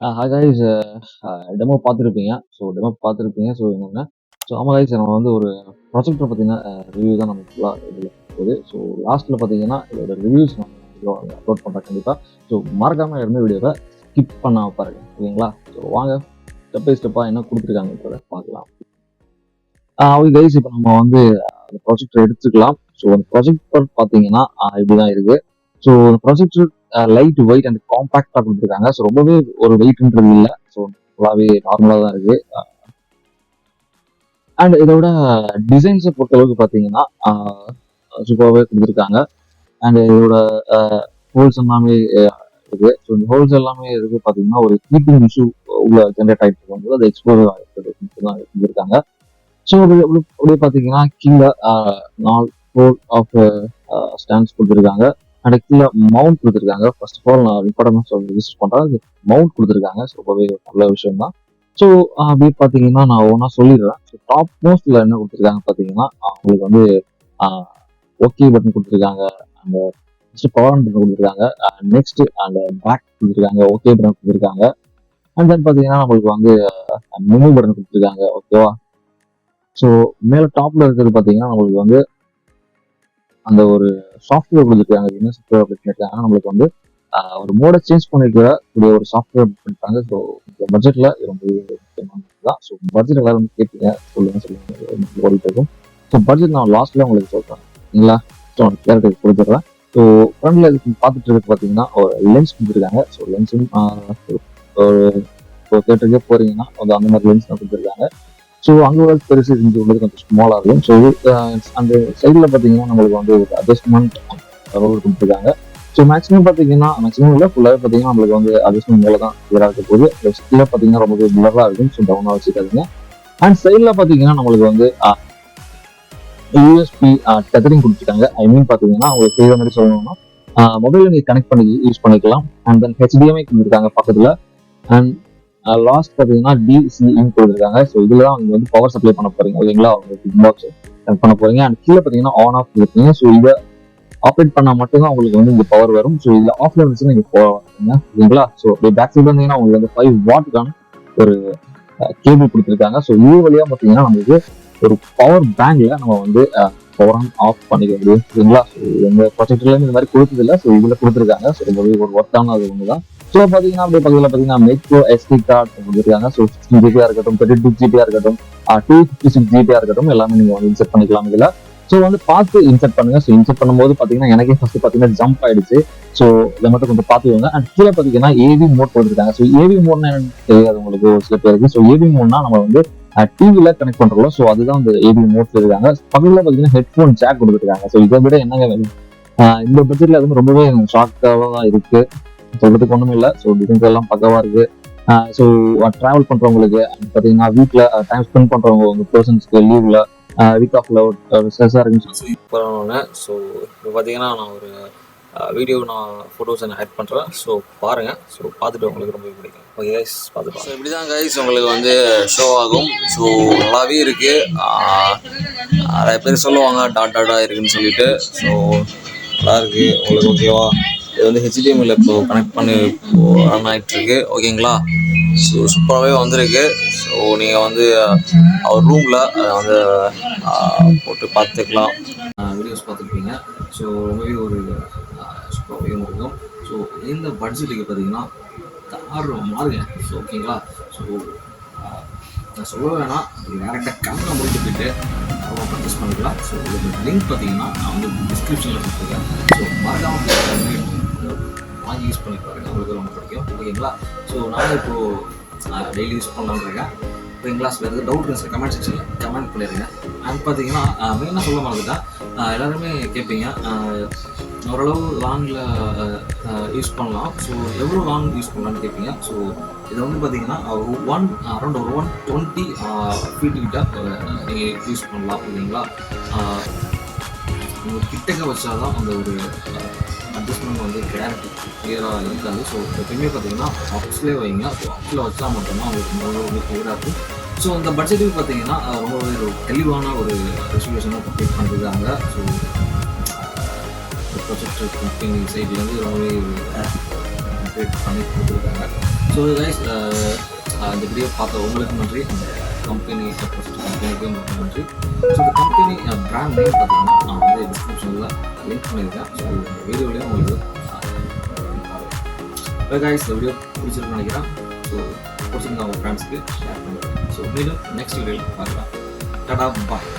Hi guys. Demo பார்த்துருப்பீங்க. Demo பார்த்துருப்பீங்க. என்னென்ன ஆமாம் கைஸ், நம்ம வந்து ஒரு ப்ராஜெக்டை பற்றின ரிவ்யூ தான் நம்ம ஃபுல்லாக இதில் போகுது. லாஸ்ட்டில் பார்த்தீங்கன்னா இதோட ரிவ்யூஸ் நம்ம அப்லோட் பண்ணுறேன் கண்டிப்பாக. மறக்காமல் இருந்த வீடியோவை ஸ்கிப் பண்ணாமல் பாருங்க, ஓகேங்களா? வாங்க ஸ்டெப் பை ஸ்டெப்பாக என்ன கொடுத்துருக்காங்கன்றத பார்க்கலாம். ஓகே கைஸ், இப்போ நம்ம வந்து அந்த ப்ராஜெக்டை எடுத்துக்கலாம். அந்த ப்ராஜெக்ட் பார்த்தீங்கன்னா இப்படி தான் இருக்குது. அந்த ப்ராஜெக்ட் லைட் வெயிட் அண்ட் காம்பாக்டா கொடுத்துருக்காங்க. ரொம்பவே ஒரு வெயிட்ன்றது இல்லை. ஃபுல்லாவே நார்மலா தான் இருக்கு. அண்ட் இதோட டிசைன்ஸை பொறுத்த அளவுக்கு பார்த்தீங்கன்னா சூப்பராகவே கொடுத்துருக்காங்க. அண்ட் இதோட ஹோல்ஸ் எல்லாமே இருக்கு. இந்த ஹோல்ஸ் எல்லாமே இருக்கு பார்த்தீங்கன்னா ஒரு ஹீட்டிங் இஷ்யூ உள்ள ஜென்ரேட் ஆகிட்டு இருக்கும்போது அது எக்ஸ்ப்ளோர் தான் செஞ்சிருக்காங்க. அப்படியே பார்த்தீங்கன்னா கீழே 4 ஃபோர் ஆஃப் ஸ்டாண்ட்ஸ் கொடுத்துருக்காங்க. அண்ட் கீழே மவுண்ட் கொடுத்துருக்காங்க. ஃபர்ஸ்ட் ஆஃப் ஆல் நான் இம்பார்ட்டன்ஸ் ரிஜிஸ்டர் பண்ணுறேன். மவுண்ட் கொடுத்துருக்காங்க. ரொம்பவே நல்ல விஷயம் தான். அப்படி பார்த்தீங்கன்னா நான் ஒன்றா சொல்லிடுறேன். டாப் மோஸ்ட்ல என்ன கொடுத்துருக்காங்க பார்த்தீங்கன்னா உங்களுக்கு வந்து ஓகே பட்டன் கொடுத்துருக்காங்க. அந்த ஃபர்ஸ்ட் பவர் பட்டன் கொடுத்துருக்காங்க. நெக்ஸ்ட் அந்த பேக் கொடுத்துருக்காங்க. ஓகே பட்டன் கொடுத்துருக்காங்க. அண்ட் தென் பார்த்தீங்கன்னா நம்மளுக்கு வந்து மெனு பட்டன் கொடுத்துருக்காங்க. ஓகேவா? மேலே டாப்ல இருக்கிறது பார்த்தீங்கன்னா நம்மளுக்கு வந்து அந்த ஒரு சாஃப்ட்வேர் கொடுத்துருக்காங்க. என்ன சாஃப்ட்வேர் அப்படின்னு கேட்டாங்கன்னா நம்மளுக்கு வந்து ஒரு மோட சேஞ்ச் பண்ணிக்கிற கூடிய ஒரு சாஃப்ட்வேர் பண்ணிட்டாங்க. இந்த பட்ஜெட்ல ரொம்ப முக்கியமானது தான். பட்ஜெட் எல்லாரும் கேட்பீங்க, சொல்லுங்க ஓடிட்டு இருக்கும். பட்ஜெட் நான் லாஸ்ட்ல உங்களுக்கு சொல்றேன், சரிங்களா? கேரக்டர் கொடுத்துட்றேன். ஃப்ரண்ட்ல பார்த்துட்டு இருக்கு பார்த்தீங்கன்னா ஒரு லென்ஸ் கொடுத்துருக்காங்க. லென்ஸும் ஒரு தேட்டருக்கே போறீங்கன்னா அந்த மாதிரி லென்ஸ் தான் கொடுத்துருக்காங்க. அங்கே உள்ளது பெருசு, இங்கே உள்ளது கொஞ்சம் ஸ்மாலாக இருக்கும். அந்த சைடில் பார்த்தீங்கன்னா நம்மளுக்கு வந்து ஒரு அட்ஜஸ்ட்மெண்ட் ரோல் கொடுத்துருக்காங்க. மேக்ஸிமம் பார்த்தீங்கன்னா மேக்ஸிமம் இல்லை ஃபுல்லாகவே பார்த்தீங்கன்னா நம்மளுக்கு வந்து அட்ஜஸ்ட்மெண்ட் மேலே தான் கிளியராக இருக்க போகுது. லெஃப்ட்டில் பார்த்தீங்கன்னா ரொம்பவே பிளராக இருக்கும். டவுனாக வச்சுக்காதீங்க. அண்ட் சைடில் பார்த்தீங்கன்னா நம்மளுக்கு வந்து யூஎஸ்பி டெதரிங் கொடுத்துருக்காங்க. ஐ மீன் பார்த்தீங்கன்னா உங்களுக்கு தெரியாத மாதிரி சொல்லணும்னா மொபைலில் நீங்கள் கனெக்ட் பண்ணி யூஸ் பண்ணிக்கலாம். அண்ட் தென் ஹெச்டிஎம்ஐ கொடுத்துருக்காங்க பக்கத்தில். அண்ட் லாஸ்ட் பார்த்தீங்கன்னா டிசிஇன்னு கொடுத்துருக்காங்க. இதுல தான் நீங்க வந்து பவர் சப்ளை பண்ண போறீங்க, ஓகேங்களா? உங்களுக்கு பாக்ஸ் கனெக்ட் பண்ண போறீங்க. அண்ட் கீழே பார்த்தீங்கன்னா ஆன் ஆஃப் கொடுத்துருக்கீங்க. இதை ஆப்ரேட் பண்ணா மட்டும்தான் உங்களுக்கு வந்து இந்த பவர் வரும். இதுல ஆஃப்ல இருந்துச்சுன்னா நீங்க போவாங்க, ஓகேங்களா? பேக் சைடு வந்தீங்கன்னா உங்களுக்கு வந்து 5 வாட்டுக்கான ஒரு கேபிள் கொடுத்துருக்காங்க. இது வழியா பார்த்தீங்கன்னா நம்மளுக்கு ஒரு பவர் பேங்க்ல நம்ம வந்து பவர் ஆன் ஆஃப் பண்ணிக்க முடியும், ஓகேங்களா? எந்த ப்ராஜெக்ட்ல இந்த மாதிரி கொடுத்தது இல்லை. இதுல கொடுத்துருக்காங்க. ரொம்பவே ஒரு ஒர்த்தான அது ஒண்ணுதான். பாத்தீங்கன்னா அப்படியே பக்கத்துல பாத்தீங்கன்னா மைக்ரோ எஸ்டி கார்டு கொடுத்துருக்காங்க. 16 ஜிபியா இருக்கட்டும், 32 ஜிபியா இருக்கட்டும், 256 ஜிபியா இருக்கட்டும், எல்லாமே நீங்க வந்து இன்செர்ட் பண்ணிக்கலாம் இதுல. வந்து பார்த்து இன்செர்ட் பண்ணுங்க. இன்செர்ட் பண்ணும்போது பாத்தீங்கன்னா எனக்கே ஃபர்ஸ்ட் பாத்தீங்கன்னா ஜம்ப் ஆயிடுச்சு. இதை மட்டும் கொஞ்சம் பார்த்துக்கோங்க. அண்ட் கீழே பாத்தீங்கன்னா ஏவி மோட் கொடுத்துருக்காங்க. ஏவி மோட்னா என்னன்னு தெரியாது உங்களுக்கு ஒரு சில பேருக்கு. ஏவி மோட்னா நம்ம வந்து டிவில கனெக்ட் பண்றோம். அதுதான் அந்த ஏவி மோட்ல இருக்காங்க. பக்கத்துல பாத்தீங்கன்னா ஹெட்போன் ஜாக் கொடுத்துருக்காங்க. இதை விட என்னங்க வேணும்? இந்த பட்ஜெட்ல அது ரொம்பவே ஷாக்காக தான் இருக்கு. சொல்றதுக்கு ஒண்ணும் இல்லை. டிசைன்ஸ் எல்லாம் பக்கவா இருக்கு. டிராவல் பண்றவங்களுக்கு பாத்தீங்கன்னா வீட்டுல டைம் ஸ்பெண்ட் பண்றவங்க உங்க பர்சன்ஸ்க்கு லீவ்ல வீக் ஆஃப்ல ஸ்ட்ரெஸ்ஸா இருக்குன்னு இப்போ பாத்தீங்கன்னா நான் ஒரு வீடியோ ஃபோட்டோஸ் ஆட் பண்ணுறேன். பாருங்க. பார்த்துட்டு உங்களுக்கு ரொம்ப பிடிக்கும். ஓகே கைஸ், பார்த்துக்கலாம். இப்படி தான் கைஸ் உங்களுக்கு வந்து ஷோ ஆகும். நல்லாவே இருக்கு. நிறைய பேர் சொல்லுவாங்க டாட்டா இருக்குன்னு சொல்லிட்டு. நல்லா இருக்கு உங்களுக்கு, ஓகேவா? இது வந்து ஹெச்டிஎம்எல் இப்போ கனெக்ட் பண்ணி ரன் ஆகிட்டு இருக்கு, ஓகேங்களா? சூப்பராகவே வந்திருக்கு. நீங்கள் வந்து அவர் ரூமில் அதை வந்து போட்டு பார்த்துக்கலாம். வீடியோஸ் பார்த்துருப்பீங்க. ரொம்பவே ஒரு சூப்பராகவே இருக்கும். இந்த பட்ஜெட்டுக்கு பார்த்தீங்கன்னா மாறுங்க. ஓகேங்களா? நான் சொல்ல வேணாம், டேரெக்டாக கேமரா முடிட்டு போயிட்டு பர்ச்சேஸ் பண்ணிக்கலாம். உங்களுக்கு லிங்க் பார்த்தீங்கன்னா நான் வந்து டிஸ்கிரிப்ஷனில் கொடுத்துருக்கேன். மறக்காமல் வாங்கி யூஸ் பண்ணி பாருங்கள், உங்களுக்கு ரொம்ப பிடிக்கும், ஓகேங்களா? நான் இப்போது டெய்லி யூஸ் பண்ணலான்னு இருக்கேன், ஓகேங்களா? எதாவது டவுட் இருந்துச்சு கமெண்ட் செக்ஷனில் கமெண்ட் பண்ணிடுங்க. அண்ட் பார்த்தீங்கன்னா மெயினாக சொல்ல மாதிரிதான் எல்லாருமே கேட்பீங்க, ஓரளவு லாங்கில் யூஸ் பண்ணலாம். எவ்வளோ லாங் யூஸ் பண்ணலான்னு கேட்பீங்க. இதை வந்து பார்த்தீங்கன்னா அரௌண்ட் ஒரு 120 ஃபீட் கிட்ட நீங்கள் யூஸ் பண்ணலாம், ஓகேங்களா? உங்கள் கிட்டக்க வச்சாதான் அந்த ஒரு அட்ஜஸ்ட்மெண்ட் வந்து கிளாரிட்டி கிளியராக இருக்காது. எப்பயுமே பார்த்தீங்கன்னா ஆப்ஸ்லேயே வைங்க. ஆப்ஸில் வச்சா மட்டும்தான் உங்களுக்கு ரொம்ப கிளியராக இருக்கும். இந்த பட்ஜெட்டுக்கு பார்த்தீங்கன்னா ரொம்பவே ஒரு தெளிவான ஒரு ரெசல்யூஷனாக கம்ப்ளீட் பண்ணிருக்காங்க. ப்ரொஜெக்டர் கம்பெனி சைட்லேருந்து ரொம்பவே கிரியேட் பண்ணி கொடுத்துருக்காங்க. ஸோ கைஸ், இந்த வீடியோ பார்த்த உங்களுக்கு நன்றி, இந்த கம்பெனி ஃபஸ்ட்டு கம்பெனிக்கு உங்களுக்கு நன்றி. ஸோ இந்த கம்பெனி பிராண்ட் நேம் பார்த்தீங்கன்னா நான் வந்து டிஸ்கிரிப்ஷனில் லிங்க் பண்ணியிருக்கேன். ஸோ இந்த வீடியோலேயும் உங்களுக்கு கைஸ் இந்த வீடியோ பிடிச்சிருக்குன்னு நினைக்கிறேன். ஸோ பிடிச்சிருந்தா உங்கள் ஃப்ரெண்ட்ஸ்க்கு ஷேர் பண்ணுங்கள். ஸோ மீண்டும் நெக்ஸ்ட் வீடியோவில் பார்க்கலாம். டாடா, பாய்.